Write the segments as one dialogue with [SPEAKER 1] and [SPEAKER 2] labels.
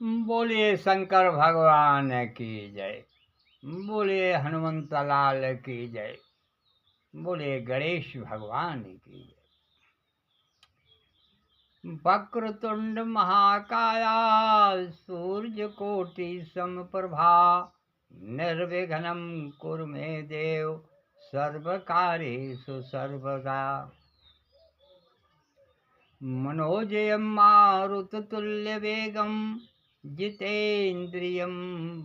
[SPEAKER 1] बोलिए शंकर भगवान की जय। बोलिए हनुमंत लाल की जय। बोलिए गणेश भगवान की जय। वक्रतुंड महाकाया सूर्यकोटि समप्रभा निर्विघ्नं कुरु मे देव सर्वकार्येषु सर्वदा। मनोजयं मारुततुल्यवेगं जितेन्द्रियं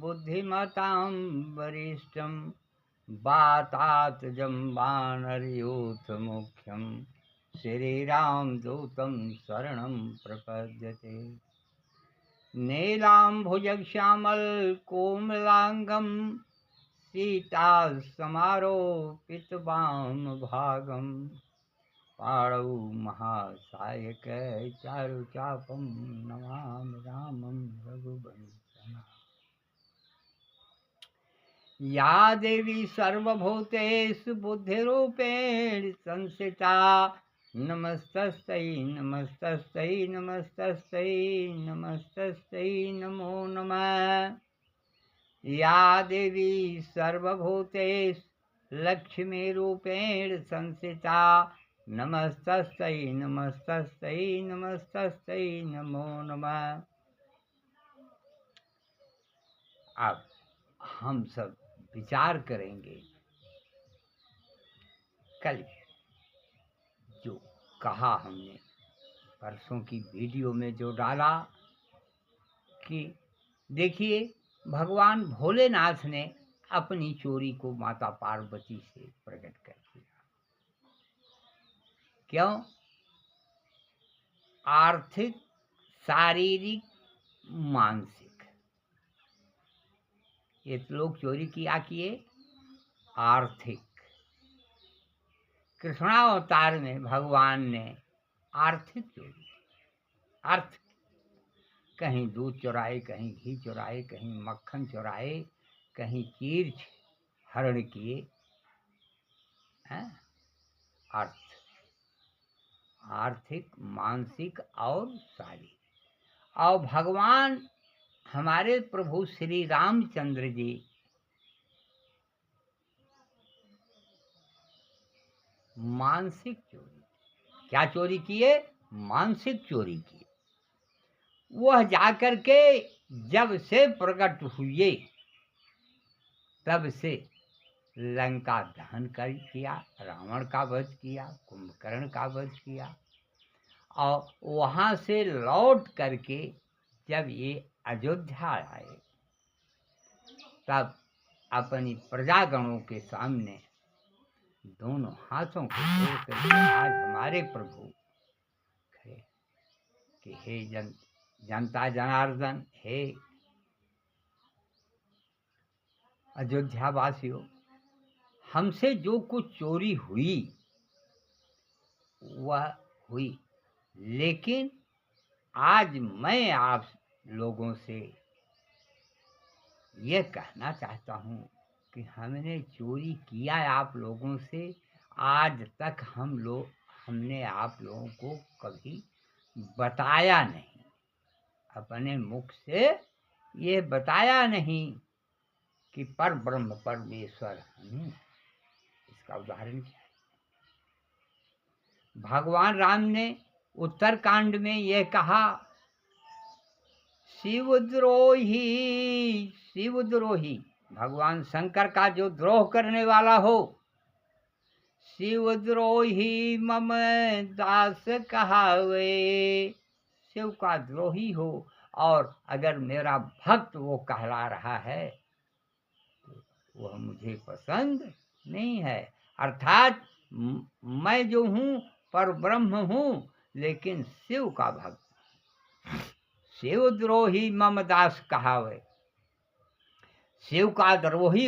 [SPEAKER 1] बुद्धिमतां वरिष्ठं वातात्मजं वानरयूथमुख्यं श्रीरामदूतं शरणं प्रपद्यते। नीलाम्भुजश्यामलकोमलाङ्गं सीतासमारोपितवामभागम् पाणौ महासायकं चारुचापं नमामि रामं रघुवंशनाथं। या देवी सर्वभूतेषु बुद्धिरूपेण संस्थिता नमस्तस्यै नमस्तस्यै नमस्तस्यै नमस्तस्यै नमो नमः। या देवी सर्वभूतेषु लक्ष्मीरूपेण संस्थिता नमस्तस्यै नमस्तस्यै नमस्तस्यै नमो नमः। अब हम सब विचार करेंगे कल जो कहा हमने परसों की वीडियो में जो डाला कि देखिए भगवान भोलेनाथ ने अपनी चोरी को माता पार्वती से प्रकट कर दिया। क्यों? आर्थिक, शारीरिक, मानसिक, ये लोग चोरी किया किए। आर्थिक, कृष्णावतार में भगवान ने आर्थिक चोरी, अर्थ कहीं दूध चुराए, कहीं घी चुराए, कहीं मक्खन चुराए, कहीं चीर हरण किए हैं। अर्थ, आर्थिक, मानसिक और शारीरिक। और भगवान हमारे प्रभु श्री रामचंद्र जी मानसिक चोरी, क्या चोरी किए? मानसिक चोरी किए। वह जाकर के जब से प्रकट हुए तब से लंका दहन कर किया, रावण का वध किया, कुंभकर्ण का वध किया। और वहाँ से लौट करके जब ये अयोध्या आए तब अपनी प्रजागणों के सामने दोनों हाथों को जोड़ करके आज हमारे प्रभु खड़े कि हे जनता जनार्दन, हे अयोध्या वासियों, हमसे जो कुछ चोरी हुई वह हुई, लेकिन आज मैं आप लोगों से यह कहना चाहता हूँ कि हमने चोरी किया आप लोगों से। आज तक हमने आप लोगों को कभी बताया नहीं, अपने मुख से ये बताया नहीं कि पर ब्रह्म परमेश्वर हूँ। इसका उदाहरण क्या है? भगवान राम ने उत्तरकांड में यह कहा, शिवद्रोही, शिवद्रोही, भगवान शंकर का जो द्रोह करने वाला हो, शिवद्रोही मम दास कहावे। शिव का द्रोही हो और अगर मेरा भक्त वो कहला रहा है तो वह मुझे पसंद नहीं है। अर्थात मैं जो हूँ पर ब्रह्म हूँ, लेकिन शिव का भक्त। शिवद्रोही मम दास कहावे। शिव का द्रोही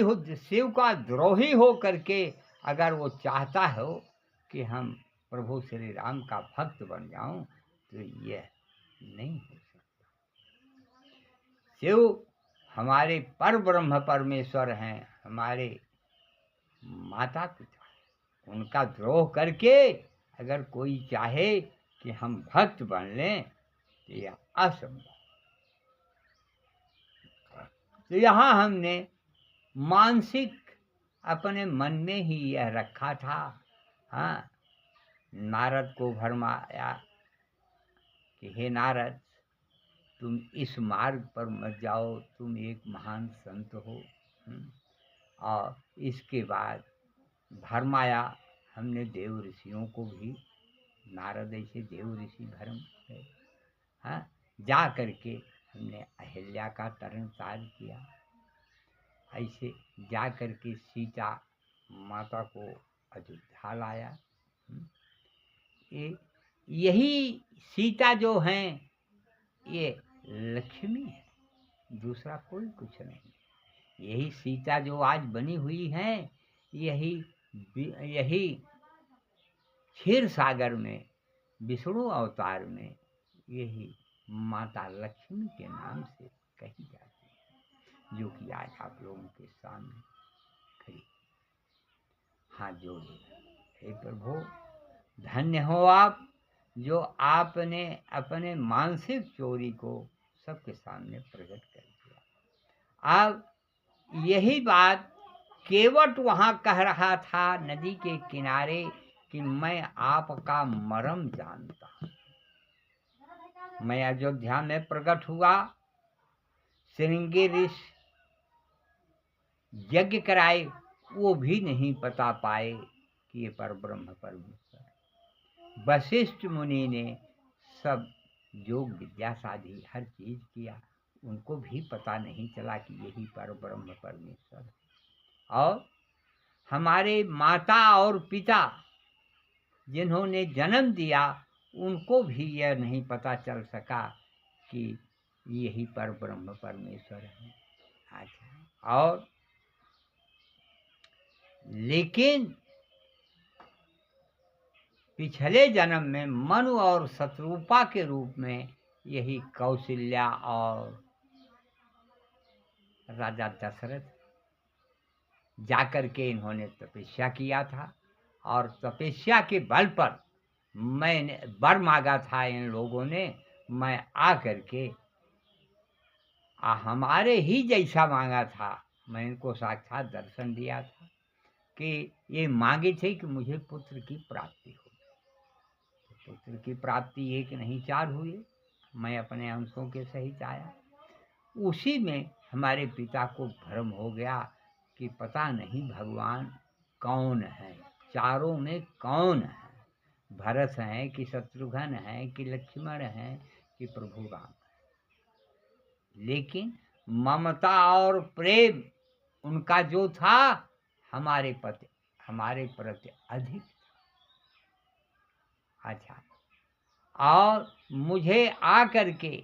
[SPEAKER 1] हो करके अगर वो चाहता हो कि हम प्रभु श्री राम का भक्त बन जाऊं तो यह नहीं हो सकता। शिव हमारे पर ब्रह्म परमेश्वर हैं, हमारे माता पिता हैं। उनका द्रोह करके अगर कोई चाहे कि हम भक्त बन लें तो यह असंभव। तो यहाँ हमने मानसिक अपने मन में ही यह रखा था। हाँ, नारद को भरमाया कि हे नारद, तुम इस मार्ग पर मत जाओ, तुम एक महान संत हो। और इसके बाद भरमाया हमने देव ऋषियों को भी। नारद ऐसे देव ऋषि भरम है। हाँ, जा करके हमने अहिल्या का तरण तार किया। ऐसे जा करके सीता माता को अयोध्या लाया। यही सीता जो हैं ये लक्ष्मी है, दूसरा कोई कुछ नहीं। यही सीता जो आज बनी हुई हैं, यही क्षीर सागर में विष्णु अवतार में यही माता लक्ष्मी के नाम से कही जाती है, जो कि आज आप लोगों के सामने खड़ी। हाथ जोड़े, हे प्रभु, धन्य हो आप, जो आपने अपने मानसिक चोरी को सबके सामने प्रकट कर दिया। अब यही बात केवट वहाँ कह रहा था नदी के किनारे कि मैं आपका मर्म जानता हूँ। मैं अयोध्या में प्रकट हुआ, श्रृंगी ऋषि यज्ञ कराए, वो भी नहीं बता पाए कि ये परब्रह्म परमेश्वर। वशिष्ठ मुनि ने सब योग विद्या साधी हर चीज किया, उनको भी पता नहीं चला कि यही परब्रह्म परमेश्वर। और हमारे माता और पिता जिन्होंने जन्म दिया, उनको भी यह नहीं पता चल सका कि यही परब्रह्म परमेश्वर है। अच्छा, और लेकिन पिछले जन्म में मनु और शत्रुपा के रूप में यही कौशल्या और राजा दशरथ जाकर के इन्होंने तपस्या किया था, और तपस्या के बल पर मैंने वर मांगा था इन लोगों ने। मैं आ करके हमारे ही जैसा मांगा था, मैं इनको साक्षात दर्शन दिया था कि ये मांगे थे कि मुझे पुत्र की प्राप्ति हो। पुत्र की प्राप्ति एक नहीं चार हुए, मैं अपने अंशों के सहित आया। उसी में हमारे पिता को भ्रम हो गया कि पता नहीं भगवान कौन है, चारों में कौन है, भरत हैं कि शत्रुघ्न हैं कि लक्ष्मण हैं कि प्रभु राम है। लेकिन ममता और प्रेम उनका जो था हमारे प्रति अधिक। अच्छा, और मुझे आकर के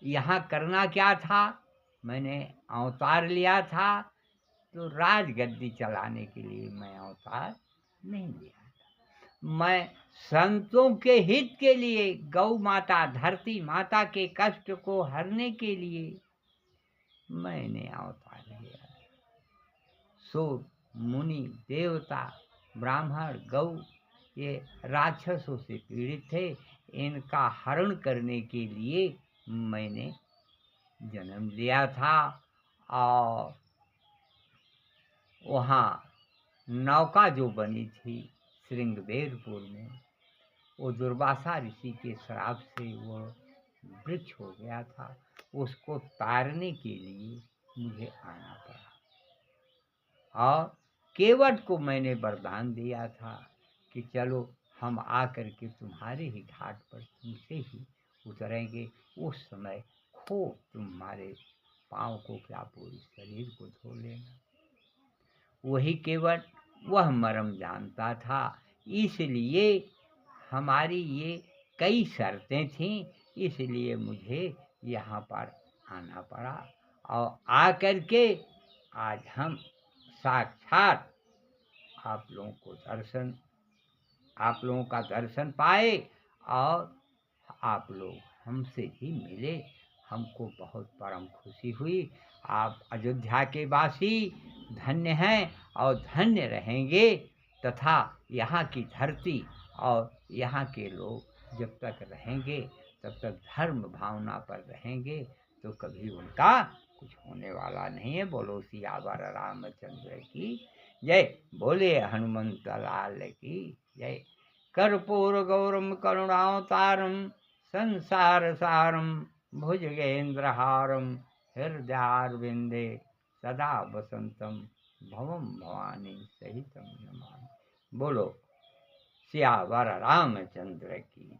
[SPEAKER 1] यहाँ करना क्या था, मैंने अवतार लिया था तो राजगद्दी चलाने के लिए मैं अवतार नहीं लिया था। मैं संतों के हित के लिए, गौ माता धरती माता के कष्ट को हरने के लिए मैंने अवतार लिया। सूर मुनि देवता ब्राह्मण गौ ये राक्षसों से पीड़ित थे, इनका हरण करने के लिए मैंने जन्म लिया था। और वहाँ नौका जो बनी थी श्रृंगबेरपुर में, वो दुर्वासा ऋषि के श्राप से वो वृक्ष हो गया था, उसको तारने के लिए मुझे आना पड़ा। और केवट को मैंने वरदान दिया था कि चलो हम आकर के तुम्हारे ही घाट पर तुमसे ही उतरेंगे, उस समय खूब तुम्हारे पाँव को क्या पूरी शरीर को धो लेना। वही केवट वह मर्म जानता था, इसलिए हमारी ये कई शर्तें थीं, इसलिए मुझे यहाँ पर आना पड़ा। और आकर के आज हम साक्षात आप लोगों का दर्शन पाए और आप लोग हमसे ही मिले, हमको बहुत परम खुशी हुई। आप अयोध्या के वासी धन्य हैं और धन्य रहेंगे, तथा यहाँ की धरती और यहाँ के लोग जब तक रहेंगे तब तक धर्म भावना पर रहेंगे, तो कभी उनका कुछ होने वाला नहीं है। बोलो सियावर रामचंद्र की जय, बोले हनुमंत लाल की जय। कर्पूर गौरम करुणावतारम संसार सारम भुजगेन्द्रहारम हृदयारविंदे सदा वसंतम भवम भवानी सहितम नमामि। बोलो सियावर रामचंद्र की।